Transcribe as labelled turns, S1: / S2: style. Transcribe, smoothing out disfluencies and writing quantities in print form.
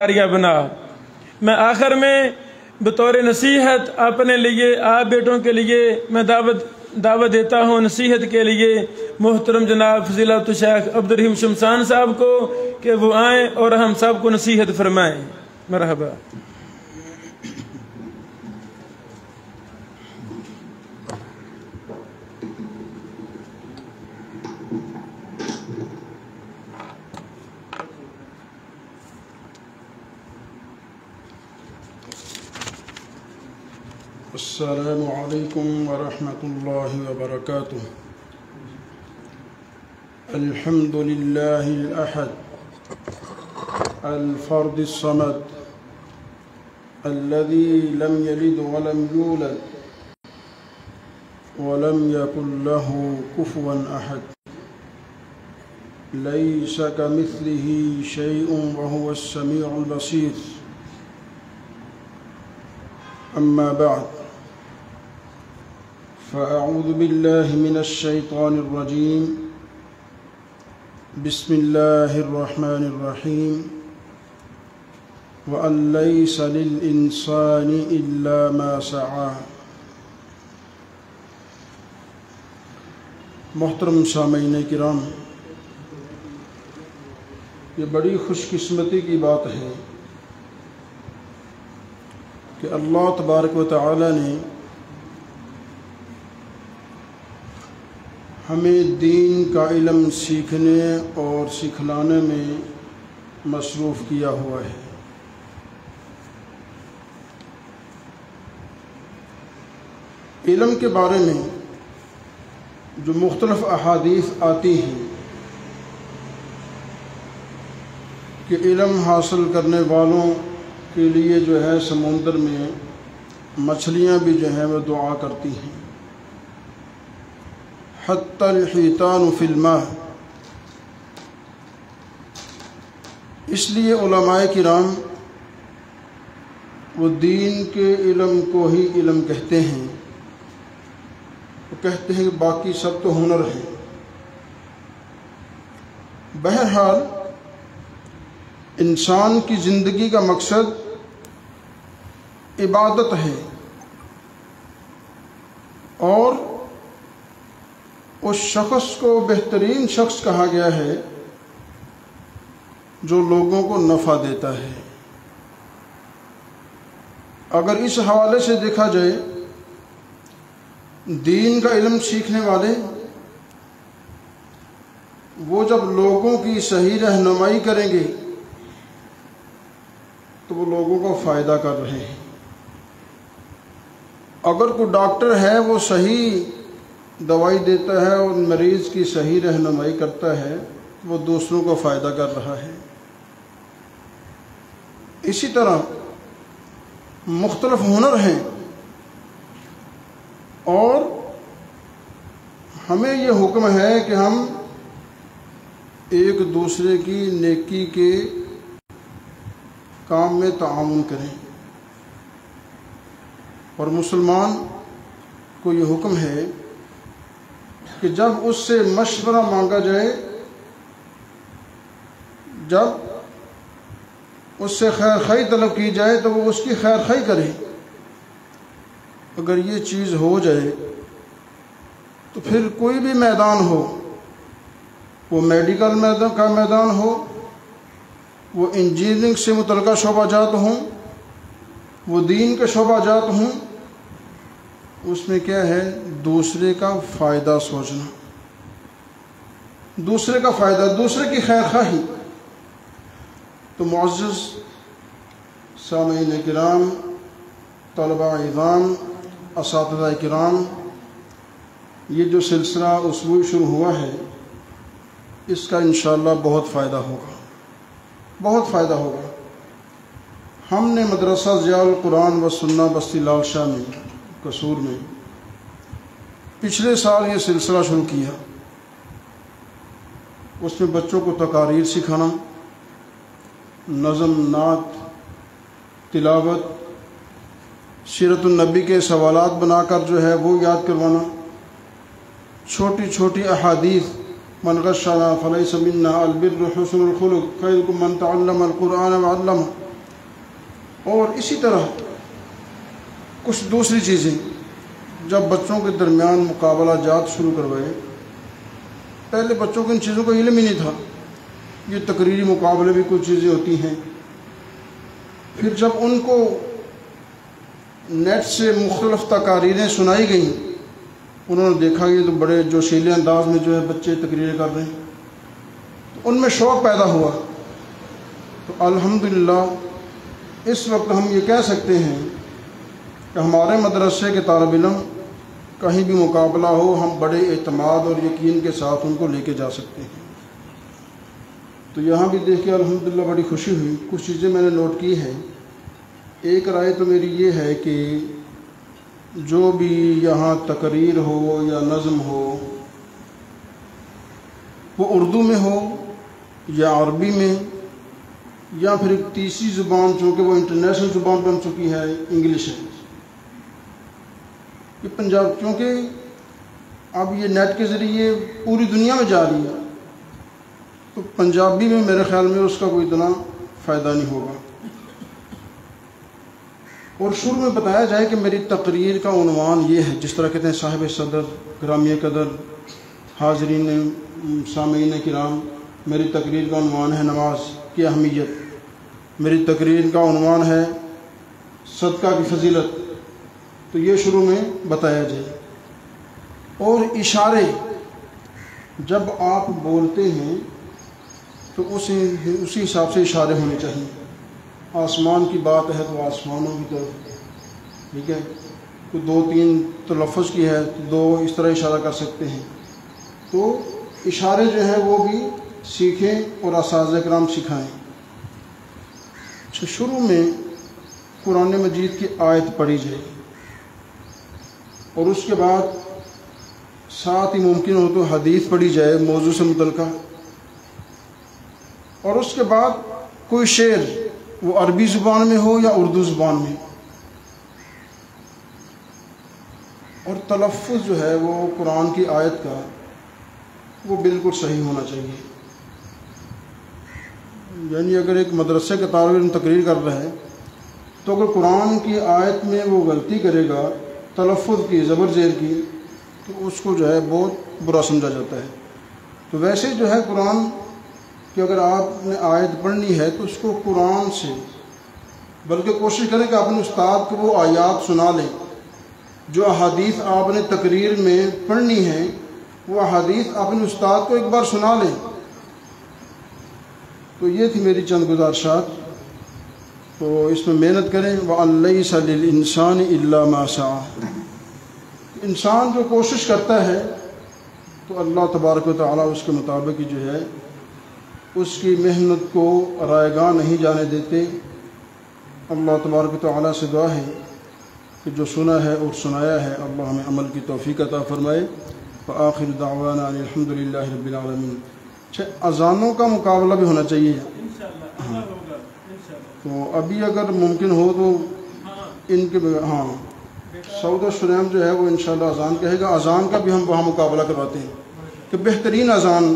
S1: بنا۔ میں آخر میں بطور نصیحت اپنے لیے، آپ بیٹوں کے لیے میں دعوت دیتا ہوں نصیحت کے لیے محترم جناب فضیلت الشیخ عبدالرحیم شمسان صاحب کو کہ وہ آئیں اور ہم سب کو نصیحت فرمائیں۔ مرحبا۔
S2: السلام علیکم ورحمۃ اللہ وبرکاتہ۔ الحمد للہ الأحد الفرد الصمد الذي لم يلد ولم يولد ولم يكن له كفوا أحد، ليس كمثله شيء وهو السميع البصير۔ أما بعد، فأعوذ بالله من الشيطان الرجيم، بسم الله الرحمن الرحيم، وأن ليس للإنسان إلا ما سعى۔ محترم سامعین کرام، یہ بڑی خوش قسمتی کی بات ہے کہ اللہ تبارک و تعالی نے ہمیں دین کا علم سیکھنے اور سکھلانے میں مصروف کیا ہوا ہے۔ علم کے بارے میں جو مختلف احادیث آتی ہیں کہ علم حاصل کرنے والوں کے لیے جو ہے سمندر میں مچھلیاں بھی جو ہیں وہ دعا کرتی ہیں، حتی الحیتان فی الماء۔ اس لیے علماء کرام وہ دین کے علم کو ہی علم کہتے ہیں، وہ کہتے ہیں کہ باقی سب تو ہنر ہیں۔ بہرحال انسان کی زندگی کا مقصد عبادت ہے، اور اس شخص کو بہترین شخص کہا گیا ہے جو لوگوں کو نفع دیتا ہے۔ اگر اس حوالے سے دیکھا جائے، دین کا علم سیکھنے والے وہ جب لوگوں کی صحیح رہنمائی کریں گے تو وہ لوگوں کو فائدہ کر رہے ہیں۔ اگر کوئی ڈاکٹر ہے وہ صحیح دوائی دیتا ہے اور مریض کی صحیح رہنمائی کرتا ہے، وہ دوسروں کو فائدہ کر رہا ہے۔ اسی طرح مختلف ہنر ہیں، اور ہمیں یہ حکم ہے کہ ہم ایک دوسرے کی نیکی کے کام میں تعاون کریں، اور مسلمان کو یہ حکم ہے کہ جب اس سے مشورہ مانگا جائے، جب اس سے خیر خواہی طلب کی جائے تو وہ اس کی خیر خواہی کرے۔ اگر یہ چیز ہو جائے تو پھر کوئی بھی میدان ہو، وہ میڈیکل کا میدان ہو، وہ انجینئرنگ سے متعلقہ شعبہ جات ہوں، وہ دین کے شعبہ جات ہوں، اس میں کیا ہے؟ دوسرے کا فائدہ سوچنا، دوسرے کا فائدہ، دوسرے کی خیر خواہی۔ تو معزز سامعین کرام، طلباء اعظام، اساتذہ کرام، یہ جو سلسلہ اسبوعی شروع ہوا ہے، اس کا انشاءاللہ بہت فائدہ ہوگا، بہت فائدہ ہوگا۔ ہم نے مدرسہ ضیاء القرآن و سنہ بستی لال شاہ میں قصور میں پچھلے سال یہ سلسلہ شروع کیا۔ اس میں بچوں کو تقاریر سکھانا، نظم، نعت، تلاوت، سیرت النبی کے سوالات بنا کر جو ہے وہ یاد کروانا، چھوٹی چھوٹی احادیث، من غشنا فلیس منا، البر حسن الخلق، خیرکم من تعلم القرآن وعلمہ، اور اسی طرح کچھ دوسری چیزیں جب بچوں کے درمیان مقابلہ جات شروع کروائے، پہلے بچوں کو ان چیزوں کا علم ہی نہیں تھا، یہ تقریری مقابلے بھی کچھ چیزیں ہوتی ہیں، پھر جب ان کو نیٹ سے مختلف تقاریریں سنائی گئیں، انہوں نے دیکھا یہ تو بڑے جوشیلے انداز میں جو ہے بچے تقریریں کر رہے ہیں، تو ان میں شوق پیدا ہوا۔ تو الحمدللہ اس وقت ہم یہ کہہ سکتے ہیں کہ ہمارے مدرسے کے طالب علم کہیں بھی مقابلہ ہو، ہم بڑے اعتماد اور یقین کے ساتھ ان کو لے کے جا سکتے ہیں۔ تو یہاں بھی دیکھ کے الحمدللہ بڑی خوشی ہوئی۔ کچھ چیزیں میں نے نوٹ کی ہیں۔ ایک رائے تو میری یہ ہے کہ جو بھی یہاں تقریر ہو یا نظم ہو، وہ اردو میں ہو یا عربی میں، یا پھر ایک تیسری زبان چونکہ وہ انٹرنیشنل زبان بن چکی ہے، انگلش ہے۔ یہ پنجاب کیونکہ اب یہ نیٹ کے ذریعے پوری دنیا میں جا رہی ہے، تو پنجابی میں میرے خیال میں اس کا کوئی اتنا فائدہ نہیں ہوگا۔ اور شروع میں بتایا جائے کہ میری تقریر کا عنوان یہ ہے، جس طرح کہتے ہیں صاحب صدر، گرامی قدر، حاضرین سامعین کرام، میری تقریر کا عنوان ہے نماز کی اہمیت، میری تقریر کا عنوان ہے صدقہ کی فضیلت، تو یہ شروع میں بتایا جائے۔ اور اشارے جب آپ بولتے ہیں تو اسی حساب سے اشارے ہونے چاہیے۔ آسمان کی بات ہے تو آسمانوں کی طرف، ٹھیک ہے، تو 2-3 تلفظ کی ہے تو 2 اس طرح اشارہ کر سکتے ہیں۔ تو اشارے جو ہیں وہ بھی سیکھیں اور اساتذہ کرام سکھائیں۔ شروع میں قرآن مجید کی آیت پڑھی جائے، اور اس کے بعد ساتھ ہی ممکن ہو تو حدیث پڑھی جائے موضوع سے متعلقہ، اور اس کے بعد کوئی شعر، وہ عربی زبان میں ہو یا اردو زبان میں، اور تلفظ جو ہے وہ قرآن کی آیت کا وہ بالکل صحیح ہونا چاہیے۔ یعنی اگر ایک مدرسے کا طالب علم تقریر کر رہا ہے تو اگر قرآن کی آیت میں وہ غلطی کرے گا تلفظ کی، زبر زیر کی، تو اس کو جو ہے بہت برا سمجھا جاتا ہے۔ تو ویسے جو ہے قرآن کہ اگر آپ نے آیت پڑھنی ہے تو اس کو قرآن سے، بلکہ کوشش کریں کہ اپنے استاد کو وہ آیات سنا لیں جو احادیث آپ نے تقریر میں پڑھنی ہے، وہ احادیث اپنے استاد کو ایک بار سنا لیں۔ تو یہ تھی میری چند گزارشات، تو اس میں محنت کریں۔ وَأَن لَيْسَ لِلْإِنسَانِ إِلَّا مَا سَعَى، انسان جو کوشش کرتا ہے تو اللہ تبارک و تعالیٰ اس کے مطابق جو ہے اس کی محنت کو رائگاں نہیں جانے دیتے۔ اللہ تبارک و تعالیٰ سے دعا ہے کہ جو سنا ہے اور سنایا ہے اللہ ہمیں عمل کی توفیق عطا فرمائے۔ وآخر دعوانا ان الحمد للہ رب العالمین۔ اذانوں کا مقابلہ بھی ہونا چاہیے، تو ابھی اگر ممکن ہو تو ان کے سعود الشریم جو ہے وہ انشاءاللہ اذان کہے گا، اذان کا بھی ہم وہاں مقابلہ کرواتے ہیں کہ بہترین اذان